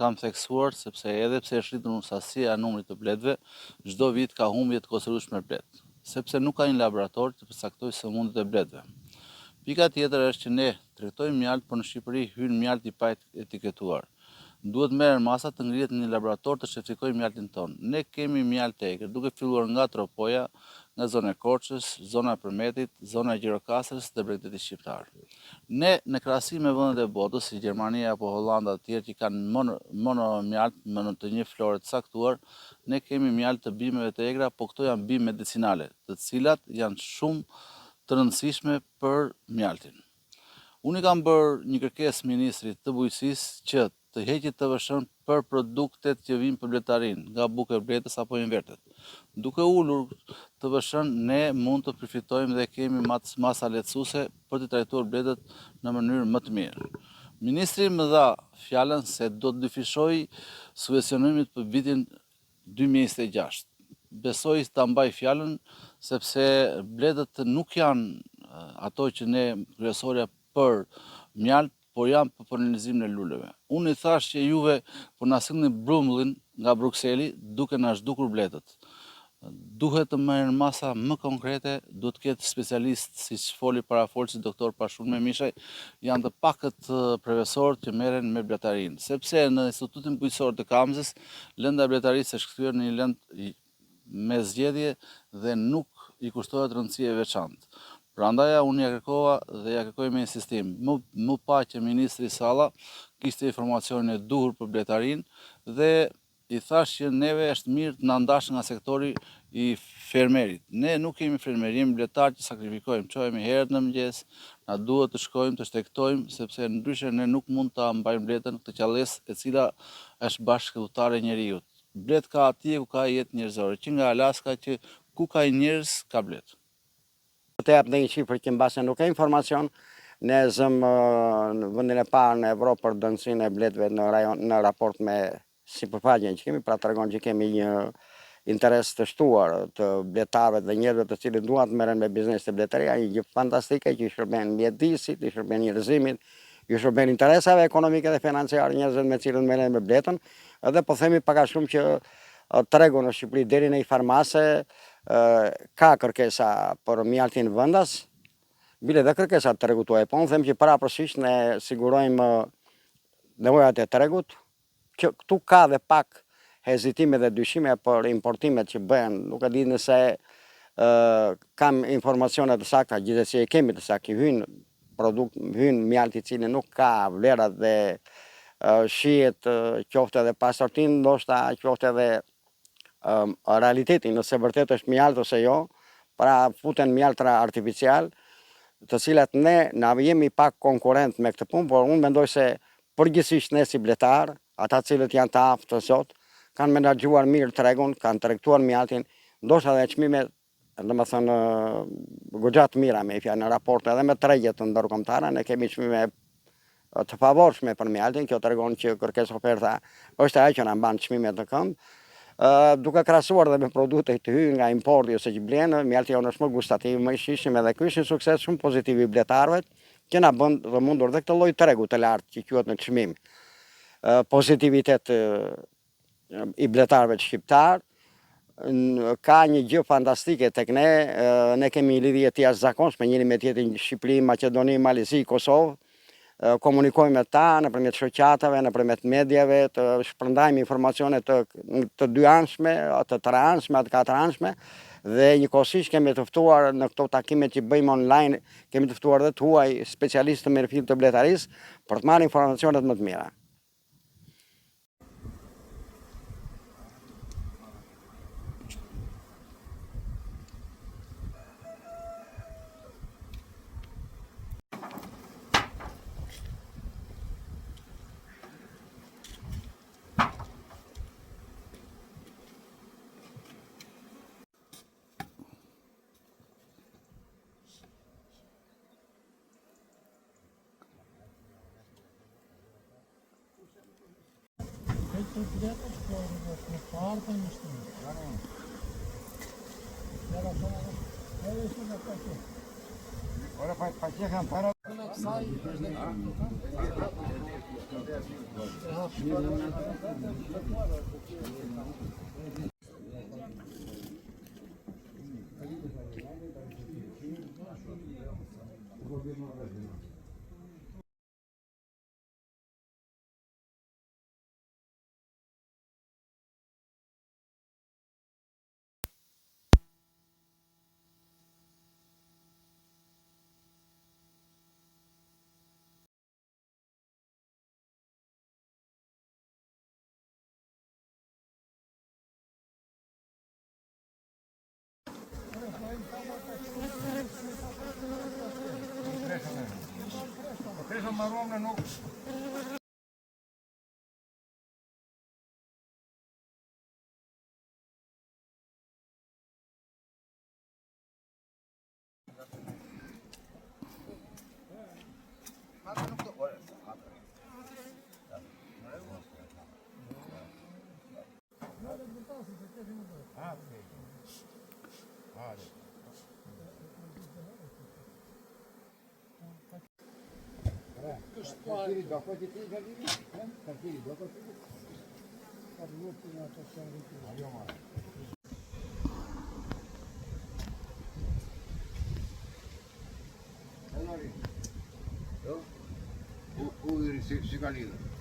kam theksuar sepse edhe pse është rritur sasia e numrit të bletëve, çdo vit ka humbje të kostrrueshme blet, sepse nuk ka një laborator të përcaktojë sëmundjet e bletëve. Pika tjetër është që ne tregtojmë mjalt, por në Shqipëri hyn mjalt i pa etiketuar. Duhet merren masa të ngrihet në një laborator të certifikojë mjaltin ton. Ne kemi mjalt të egër, duke filluar nga Tropoja, nga zona e Korçës, zona e Përmetit, zona e Gjirokastrës dhe Bregdeti shqiptar. Ne në krahasim me vendet e botës si Gjermania apo Hollanda të tjerë që kanë mono mjalt me të një flore të caktuar, ne kemi mjalt të bimeve të egra, po këto janë bimë medicinale, të cilat janë shumë të rëndësishme për mjaltin. Unë i kam bërë një kërkesë ministrit të bujqësisë që të heqet TVSH-n për produktet që vijnë për bletarin, nga buka e bletës apo invertet. Duke ulur TVSH-n, ne mund të përfitojmë dhe kemi masa lehtësuese për të trajtuar bletet në mënyrë më të mirë. Ministri më dha fjalën se do të dyfishoj subvencionimit për vitin 2026. Besoj ta mbaj fjalën sepse bletët nuk janë ato që ne kryesorja për mjalt, por janë për polinizimin e luleve. Unë i thash që juve po na sillni brumbullin nga Brukseli duke na zhdukur bletët. Duhet të merren masa më konkrete, duhet të ketë specialistë, siç foli parafolsi doktor Pashun Memishaj, janë të pakët profesorë që merren me bletarinë, sepse në Institutin Bujqësor të Kamzës lënda e bletarisë është kthyer në një lëndë me zgjedhje dhe nuk i kushtohet rëndësie veçantë. Prandaj unë ja kërkova dhe ja kërkoj me insistim. Më pa që ministri Salla kishte informacionin e duhur për bletarin dhe i thash që neve është mirë të na ndash nga sektori i fermerit. Ne nuk kemi fermerim bletar që sakrifikojmë, çohemi herët në mëngjes, na duhet të shkojmë të shtektojmë sepse ndryshe ne nuk mund ta mbajmë bletën këtë qallësë e cila është bashkëudhëtare e njeriu. Blet ka atje ku ka jetë njerëzore, që nga Alaska që ku ka njerëz ka blet. Të jap në një shifër që mbase nuk ka informacion, ne zëm në vendin e parë në Evropë për dënsinë e bletëve në raport me sipërfaqen që kemi, pra tregon që kemi një interes të shtuar të bletarëve dhe njerëzve të cilët duan të merren me biznes të bletaria, një gjë fantastike që i shërben mjedisit, i shërben njerëzimit, i shërben interesave ekonomike dhe financiare njerëzve me cilët merren me bletën, edhe po themi pak a shumë që tregu në Shqipëri deri në i farmase ka kërkesa për mjaltin vendas, bile dhe kërkesa të tregut tuaj, po unë them që paraprësisht ne sigurojmë nevojat e tregut, që këtu ka dhe pak hezitime dhe dyshime për importimet që bëhen, nuk e di nëse kam informacione të sakta, gjithsesi e kemi të saktë, hyn mjalti i cili nuk ka vlerat dhe shihet qoftë edhe pasortin, ndoshta qoftë edhe realitetin, nëse vërtet është mjalt ose jo, pra futen mjaltra artificial, të cilat ne na jemi pak konkurrent me këtë punë, por unë mendoj se përgjithsisht ne si bletar, ata cilët janë të aftë të sot, kanë menaxhuar mirë tregun, kanë tregtuar mjaltin, ndoshta edhe çmimet, domethënë goxha të mira me fjalë në raport edhe me tregjet të ndërkombëtare, ne kemi çmime të favorshme për mjaltin, kjo tregon që kërkesa oferta është ajo që na mban çmimet në këmbë. Duke krahasuar dhe me produkte të hyrë nga importi ose që blenë, mjalti jonë është më gustativ, më i shijshëm edhe ky është një sukses shumë pozitiv i bletarëve, që na bën të mundur dhe këtë lloj tregu të lartë që quhet në çmim. Pozitivitet i bletarëve shqiptar, ka një gjë fantastike tek ne, ne kemi lidhje të jashtëzakonshme njëri me tjetrin, Shqipëri, Maqedoni, Malezi, Kosovë. Komunikojmë me ta nëpërmjet shoqatave, nëpërmjet mediave, të shpërndajmë informacione të dyanshme, të treanshme, të katëranshme, dhe njëkohësisht kemi të ftuar në këto takime që bëjmë online, kemi të ftuar dhe të huaj specialistë të mirëfillt të bletarisë për të marrë informacionet më të mira. Ora, para Pasaj është Potesa marrone no. U si ka lidhur.